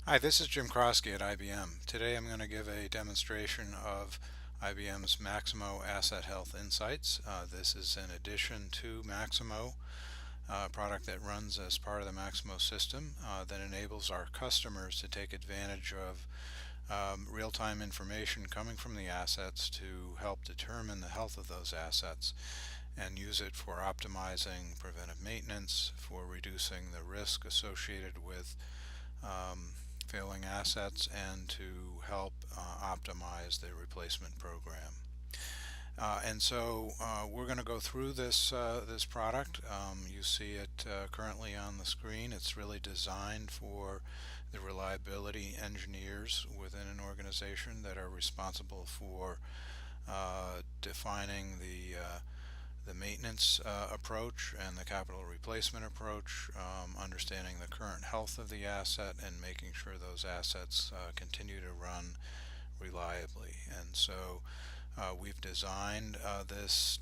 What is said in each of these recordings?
Hi, this is Jim Kroski at IBM. Today I'm going to give a demonstration of IBM's Maximo Asset Health Insights. This is in addition to Maximo, a product that runs as part of the Maximo system that enables our customers to take advantage of real-time information coming from the assets to help determine the health of those assets and use it for optimizing preventive maintenance, for reducing the risk associated with um, failing assets, and to help optimize the replacement program. And so we're going to go through this product. You see it currently on the screen. It's really designed for the reliability engineers within an organization that are responsible for defining the maintenance approach and the capital replacement approach, understanding the current health of the asset and making sure those assets continue to run reliably. And so we've designed this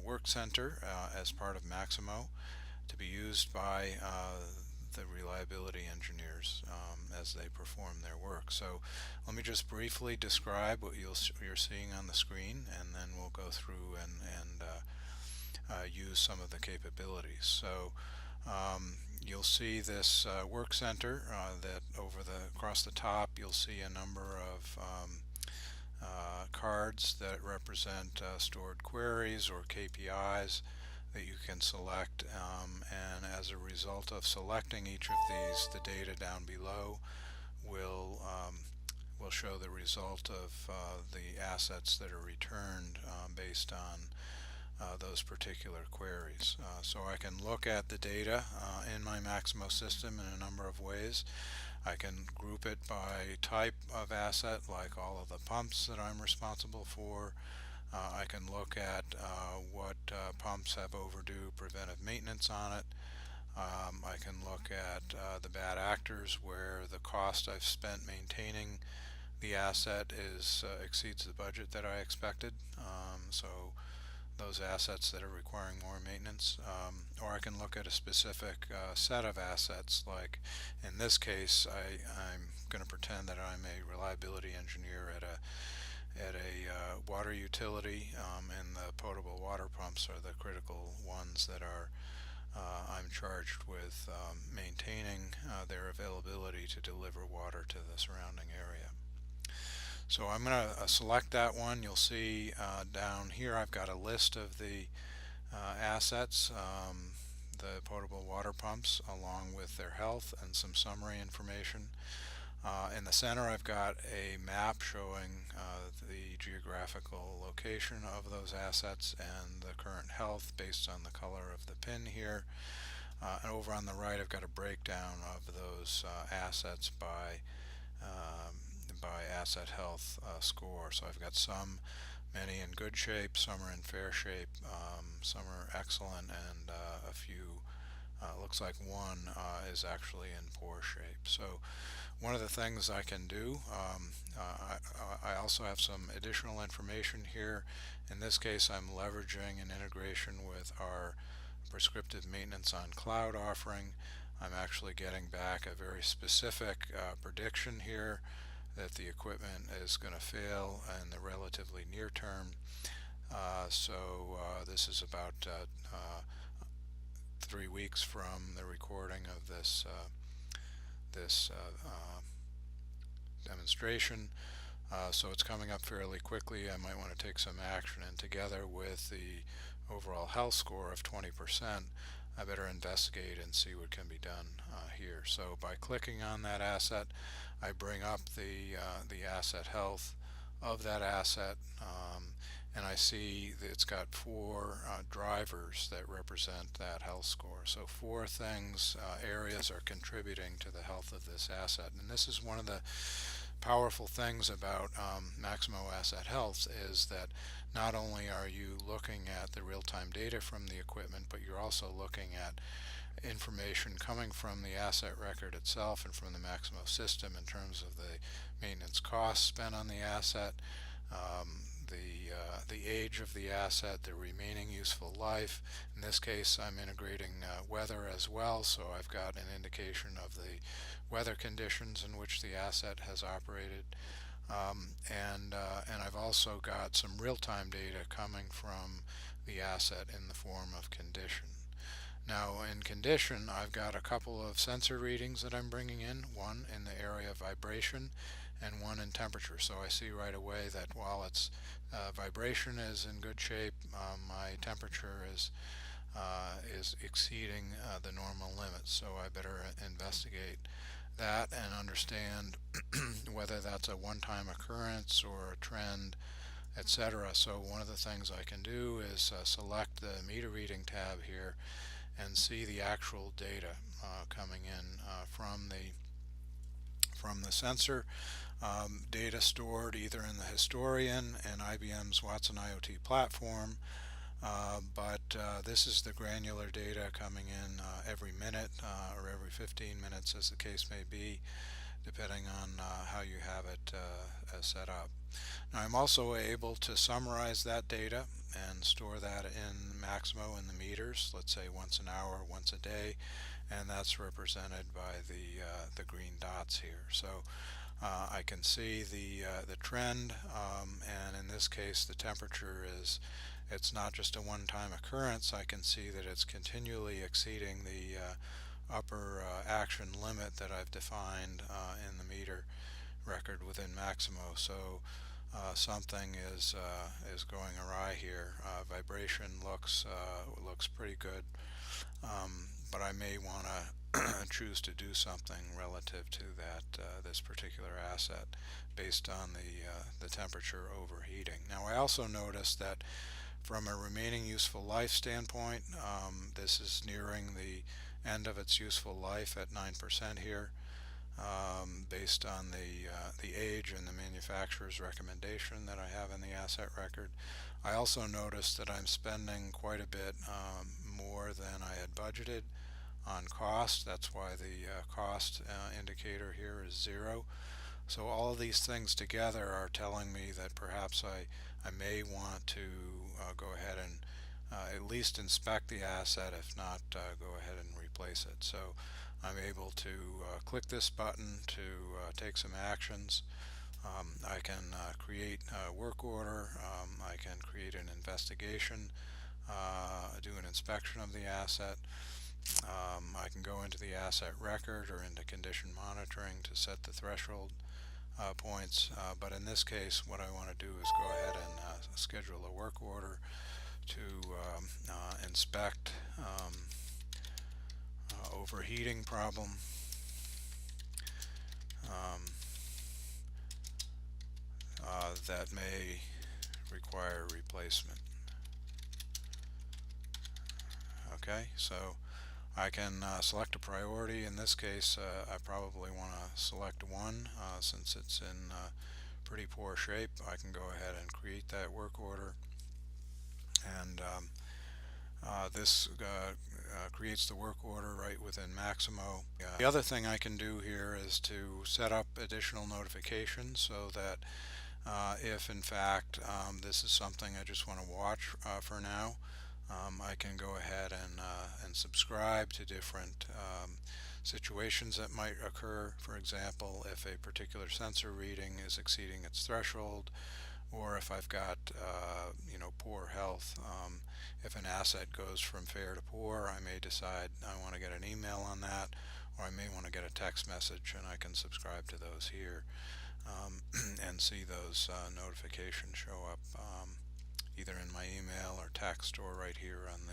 work center as part of Maximo to be used by the reliability engineers as they perform their work. So let me just briefly describe what you're seeing on the screen, and then we'll go through and use some of the capabilities. So you'll see this work center that across the top you'll see a number of cards that represent stored queries or KPIs that you can select, and as a result of selecting each of these, the data down below will will show the result of the assets that are returned based on those particular queries. So I can look at the data in my Maximo system in a number of ways. I can group it by type of asset, like all of the pumps that I'm responsible for. I can look at what pumps have overdue preventive maintenance on it. I can look at the bad actors where the cost I've spent maintaining the asset exceeds the budget that I expected. So those assets that are requiring more maintenance, or I can look at a specific set of assets. Like in this case, I'm going to pretend that I'm a reliability engineer at a water utility, and the potable water pumps are the critical ones that I'm charged with maintaining their availability to deliver water to the surrounding area. So I'm going to select that one. You'll see down here I've got a list of the assets, the potable water pumps, along with their health and some summary information. In the center I've got a map showing the geographical location of those assets and the current health based on the color of the pin here. And over on the right I've got a breakdown of those assets um, by asset health score. So I've got many in good shape, some are in fair shape, some are excellent, and a few, looks like one is actually in poor shape. So one of the things I can do, I also have some additional information here. In this case, I'm leveraging an integration with our prescriptive maintenance on cloud offering. I'm actually getting back a very specific prediction here that the equipment is going to fail in the relatively near term. So this is about 3 weeks from the recording of this demonstration. So it's coming up fairly quickly. I might want to take some action, and together with the overall health score of 20%, I better investigate and see what can be done here. So by clicking on that asset, I bring up the asset health of that asset, and I see that it's got four drivers that represent that health score. So four areas are contributing to the health of this asset. And this is one of the powerful things about Maximo Asset Health, is that not only are you looking at the real-time data from the equipment, but you're also looking at information coming from the asset record itself and from the Maximo system in terms of the maintenance costs spent on the asset, the age of the asset, the remaining useful life. In this case, I'm integrating weather as well, so I've got an indication of the weather conditions in which the asset has operated. And I've also got some real-time data coming from the asset in the form of condition. Now in condition, I've got a couple of sensor readings that I'm bringing in, one in the area of vibration and one in temperature. So I see right away that while its vibration is in good shape, my temperature is exceeding the normal limits. So I better investigate that and understand whether that's a one-time occurrence or a trend, etc. So one of the things I can do is select the meter reading tab here and see the actual data coming in from the sensor, data stored either in the Historian and IBM's Watson IoT platform, but this is the granular data coming in every minute or every 15 minutes as the case may be, depending on how you have it set up. Now I'm also able to summarize that data and store that in Maximo in the meters, let's say once an hour, once a day, and that's represented by the green dots here. So I can see the trend, and in this case the temperature it's not just a one-time occurrence. I can see that it's continually exceeding the upper action limit that I've defined in the meter record within Maximo. So something is going awry here. Vibration looks pretty good, but I may want to choose to do something relative to that this particular asset based on the temperature overheating. Now I also noticed that from a remaining useful life standpoint, this is nearing the end of its useful life at 9% here, based on the age and the manufacturer's recommendation that I have in the asset record. I also noticed that I'm spending quite a bit more than I had budgeted on cost. That's why the cost indicator here is 0. So all of these things together are telling me that perhaps I may want to go ahead and at least inspect the asset, if not go ahead and replace it. So I'm able to click this button to take some actions. I can create a work order, I can create an investigation, do an inspection of the asset. I can go into the asset record or into condition monitoring to set the threshold points, but in this case what I want to do is go ahead and schedule a work order to inspect overheating problem, that may require replacement. Okay, so I can select a priority. In this case, I probably want to select 1 since it's in pretty poor shape. I can go ahead and create that work order, and this creates the work order right within Maximo. The other thing I can do here is to set up additional notifications so that if in fact this is something I just want to watch for now, I can go ahead and subscribe to different situations that might occur. For example, if a particular sensor reading is exceeding its threshold, or if I've got poor health. If an asset goes from fair to poor, I may decide I want to get an email on that, or I may want to get a text message, and I can subscribe to those here and see those notifications show up either in my email or text or right here on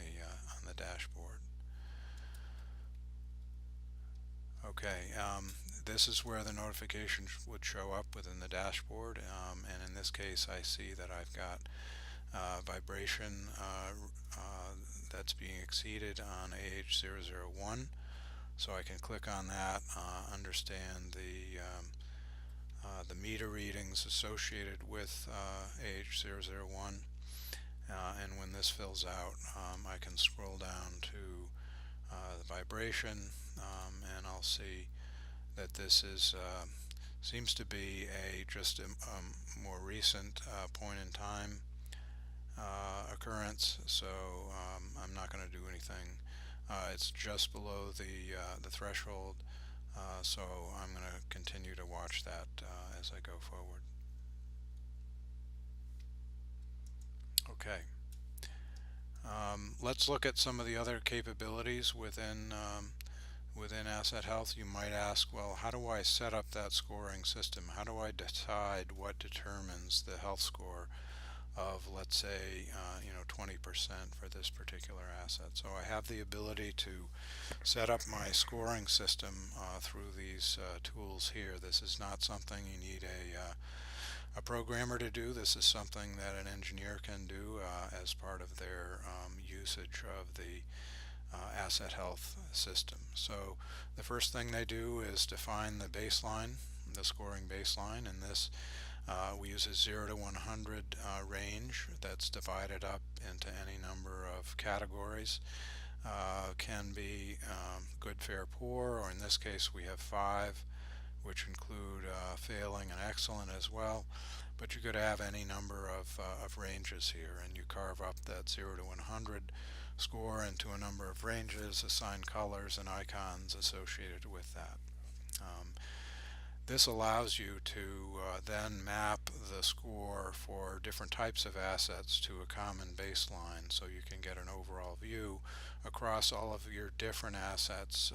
the dashboard. Okay, this is where the notifications would show up within the dashboard, and in this case I see that I've got vibration that's being exceeded on AH001, so I can click on that, understand the meter readings associated with AH001, and when this fills out, I can scroll down to the vibration, and I'll see that this is seems to be just a more recent point in time occurrence, so I'm not going to do anything. It's just below the threshold, so I'm going to continue to watch that as I go forward. Okay. Let's look at some of the other capabilities within Asset Health. You might ask, well, how do I set up that scoring system? How do I decide what determines the health score of, let's say, 20% for this particular asset? So I have the ability to set up my scoring system through these tools here. This is not something you need a programmer to do. This is something that an engineer can do as part of their usage of the asset health system. So the first thing they do is define the baseline, the scoring baseline, and this we use a 0 to 100 range that's divided up into any number of categories. Can be good, fair, poor, or in this case we have 5, which include failing and excellent as well. But you could have any number of ranges here, and you carve up that 0 to 100 score into a number of ranges, assign colors and icons associated with that. This allows you to then map the score for different types of assets to a common baseline, so you can get an overall view across all of your different assets,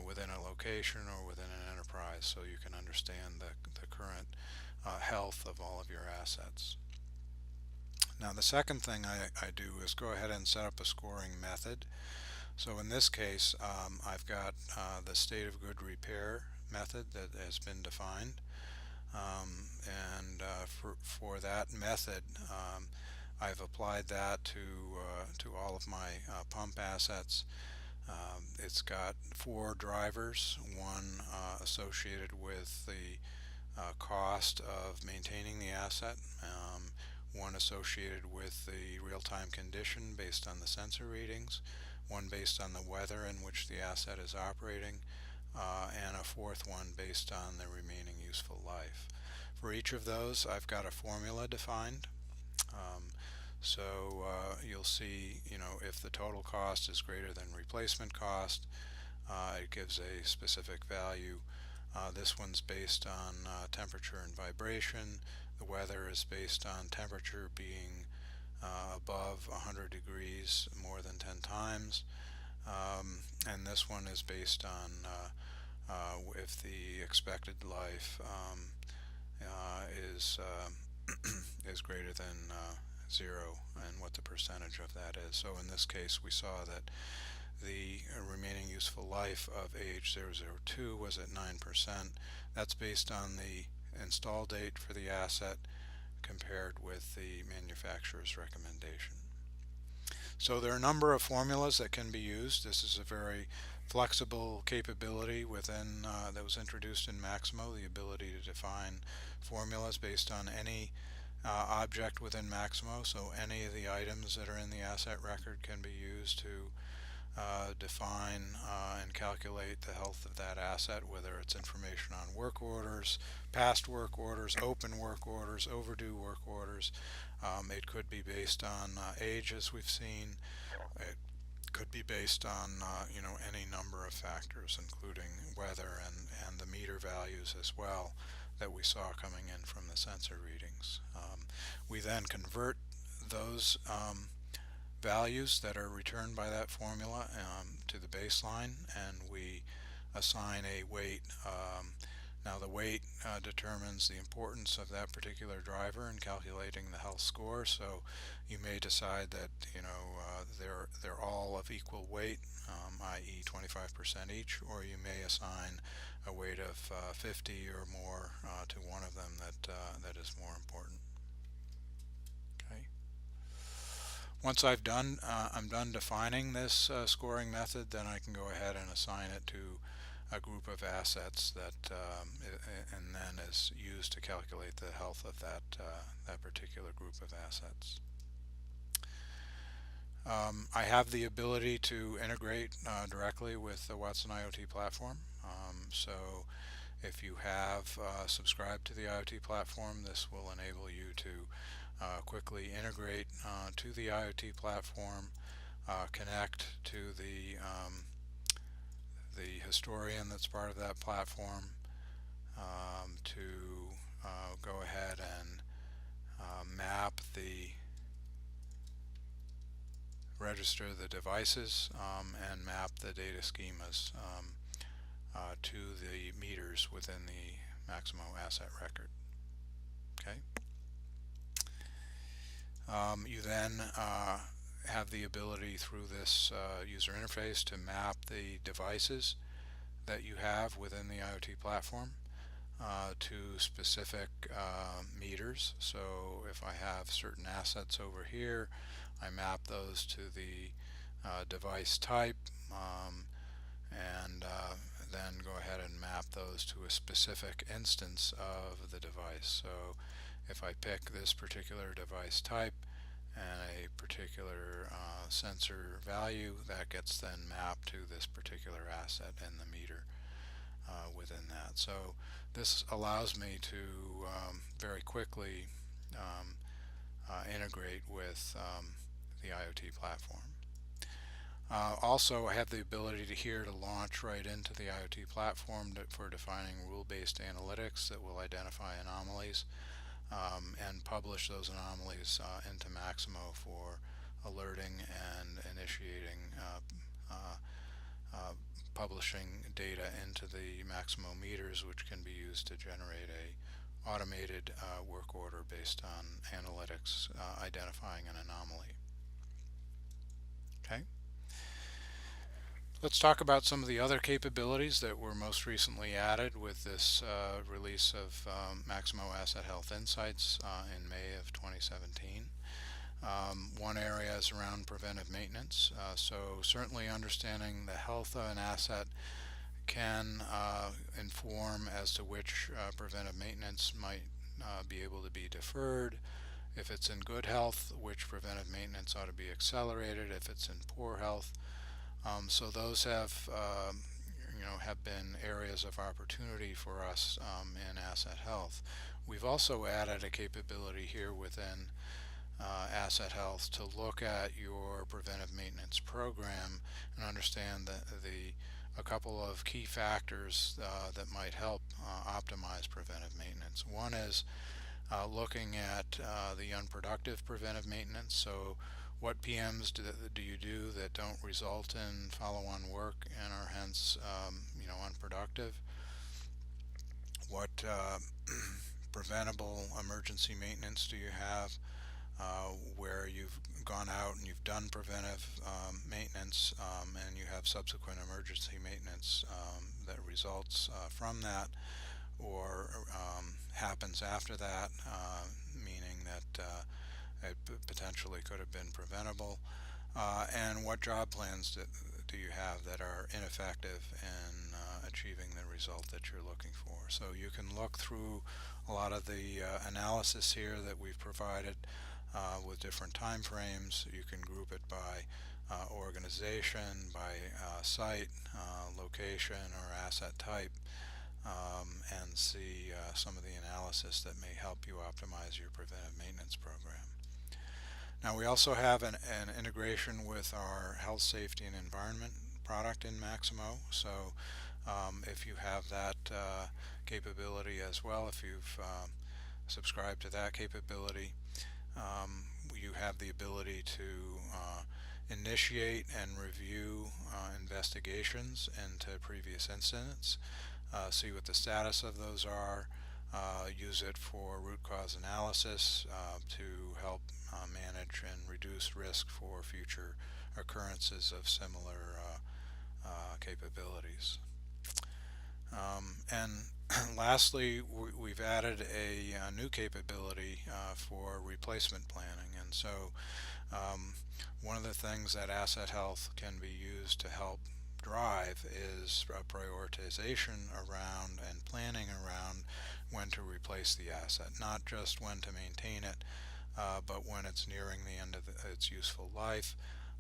within a location or within an enterprise, so you can understand the current health of all of your assets. Now, the second thing I do is go ahead and set up a scoring method. So in this case, I've got the state of good repair method that has been defined, and for that method, I've applied that to all of my pump assets. It's got 4 drivers, one associated with the cost of maintaining the asset, one associated with the real-time condition based on the sensor readings, one based on the weather in which the asset is operating, and a 4th one based on the remaining useful life. For each of those, I've got a formula defined. So you'll see, if the total cost is greater than replacement cost, it gives a specific value. This one's based on temperature and vibration. The weather is based on temperature being above 100 degrees more than 10 times. And this one is based on if the expected life is greater than 0, and what the percentage of that is. So in this case, we saw that the remaining useful life of AH002 was at 9%. That's based on the install date for the asset compared with the manufacturer's recommendation. So there are a number of formulas that can be used. This is a very flexible capability within that was introduced in Maximo, the ability to define formulas based on any object within Maximo. So any of the items that are in the asset record can be used to define and calculate the health of that asset, whether it's information on work orders, past work orders, open work orders, overdue work orders. It could be based on age, as we've seen. It could be based on any number of factors, including weather and the meter values as well that we saw coming in from the sensor readings. We then convert those values that are returned by that formula to the baseline, and we assign a weight. Now the weight determines the importance of that particular driver in calculating the health score, so you may decide that they're all of equal weight, i.e. 25% each, or you may assign a weight of 50 or more to one of them that is more important. Okay. Once I'm done defining this scoring method, then I can go ahead and assign it to a group of assets that and then is used to calculate the health of that particular group of assets. I have the ability to integrate directly with the Watson IoT platform. So If you have subscribed to the IoT platform, this will enable you to quickly integrate to the IoT platform, connect to the historian that's part of that platform, to go ahead and map register the devices, and map the data schemas to the meters within the Maximo asset record. Okay. You then have the ability through this user interface to map the devices that you have within the IoT platform to specific meters. So if I have certain assets over here, I map those to the device type, and then go ahead and map those to a specific instance of the device. So if I pick this particular device type and a particular sensor value, that gets then mapped to this particular asset in the meter within that. So this allows me to very quickly integrate with the IoT platform. Also, I have the ability here to launch right into the IoT platform for defining rule-based analytics that will identify anomalies and publish those anomalies into Maximo for alerting and initiating publishing data into the Maximo meters, which can be used to generate a automated work order based on analytics identifying an anomaly. Okay. Let's talk about some of the other capabilities that were most recently added with this release of Maximo Asset Health Insights in May of 2017. One area is around preventive maintenance. So certainly understanding the health of an asset can inform as to which preventive maintenance might be able to be deferred. If it's in good health, which preventive maintenance ought to be accelerated. If it's in poor health. So those have been areas of opportunity for us in asset health. We've also added a capability here within asset health to look at your preventive maintenance program and understand a couple of key factors that might help optimize preventive maintenance. One is looking at the unproductive preventive maintenance. So what PMs do you do that don't result in follow-on work and are hence unproductive? What preventable emergency maintenance do you have where you've gone out and you've done preventive maintenance and you have subsequent emergency maintenance that results from that or happens after that, meaning that it potentially could have been preventable, and what job plans do you have that are ineffective in achieving the result that you're looking for. So you can look through a lot of the analysis here that we've provided with different time frames. You can group it by organization, by site, location, or asset type, and see some of the analysis that may help you optimize your preventive maintenance program. Now we also have an integration with our health, safety, and environment product in Maximo. So if you have that capability as well, if you've subscribed to that capability, you have the ability to initiate and review investigations into previous incidents, see what the status of those are, use it for root cause analysis to help manage and reduce risk for future occurrences of similar capabilities. And lastly, we've added a new capability for replacement planning. And so one of the things that asset health can be used to help drive is a prioritization around and planning around when to replace the asset, not just when to maintain it, but when it's nearing the end of its useful life,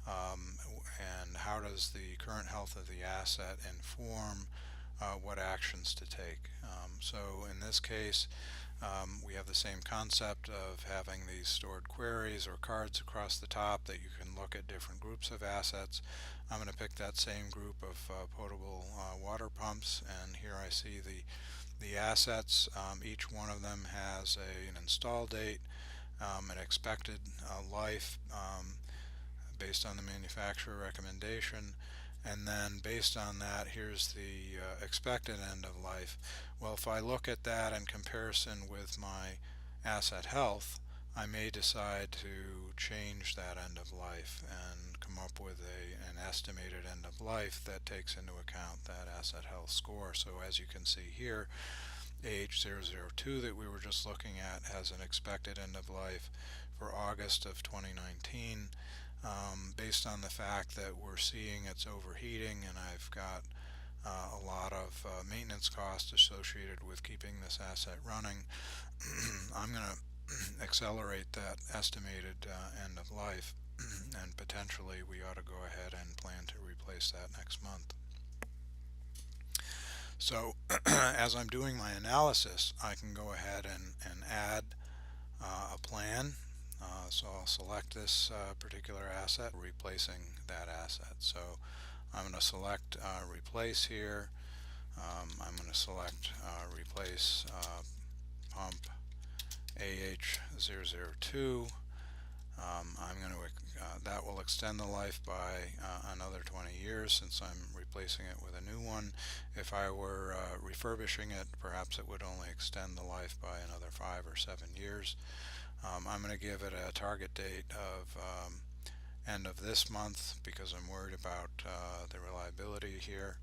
and how does the current health of the asset inform what actions to take. So in this case, we have the same concept of having these stored queries or cards across the top that you can look at different groups of assets. I'm going to pick that same group of potable water pumps, and here I see the assets. Each one of them has an install date, an expected life based on the manufacturer recommendation, and then based on that, here's the expected end of life. Well, if I look at that in comparison with my asset health, I may decide to change that end of life and come up with an estimated end of life that takes into account that asset health score. So as you can see here, AH002 that we were just looking at has an expected end of life for August of 2019. Based on the fact that we're seeing it's overheating and I've got a lot of maintenance costs associated with keeping this asset running, I'm going to accelerate that estimated end of life, and potentially we ought to go ahead and plan to replace that next month. So as I'm doing my analysis, I can go ahead and add a plan. So I'll select this particular asset, replacing that asset. So I'm going to select replace here. I'm going to select replace pump AH002. I'm going to that will extend the life by another 20 years since I'm replacing it with a new one. If I were refurbishing it, perhaps it would only extend the life by another 5 or 7 years. I'm going to give it a target date of end of this month because I'm worried about the reliability here,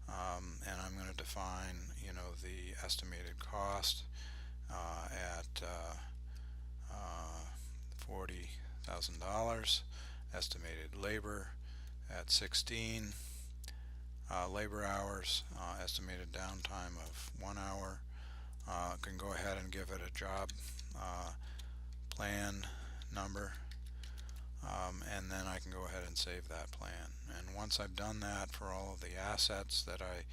and I'm going to define, the estimated cost at $40,000, estimated labor at 16, labor hours, estimated downtime of 1 hour. Can go ahead and give it a job plan number, and then I can go ahead and save that plan. And once I've done that for all of the assets that I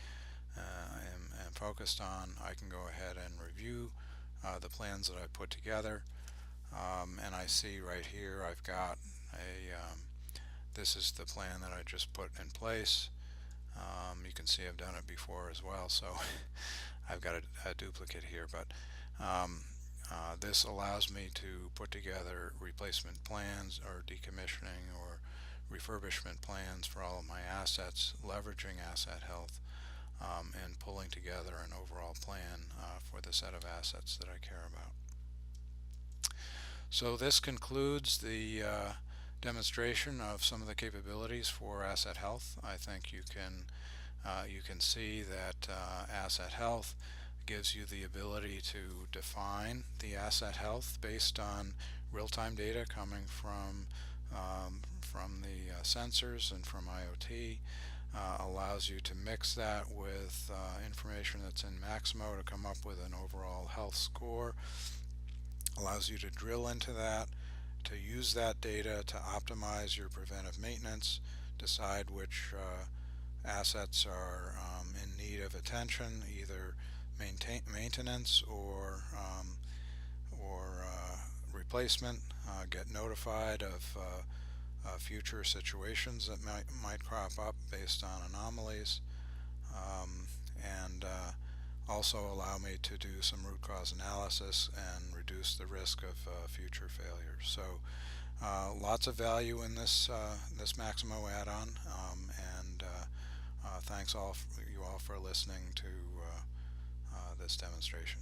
am focused on, I can go ahead and review the plans that I put together, and I see right here I've got this is the plan that I just put in place. You can see I've done it before as well, so I've got a duplicate here, but this allows me to put together replacement plans or decommissioning or refurbishment plans for all of my assets, leveraging asset health, and pulling together an overall plan for the set of assets that I care about. So this concludes the demonstration of some of the capabilities for asset health. I think you can see that asset health gives you the ability to define the asset health based on real-time data coming from the sensors and from IoT. Allows you to mix that with information that's in Maximo to come up with an overall health score. Allows you to drill into that, to use that data to optimize your preventive maintenance, decide which assets are in need of attention, either maintenance or replacement, get notified of future situations that might crop up based on anomalies, and also allow me to do some root cause analysis and reduce the risk of future failures. So lots of value in this Maximo add-on, and thanks you all for listening to this demonstration.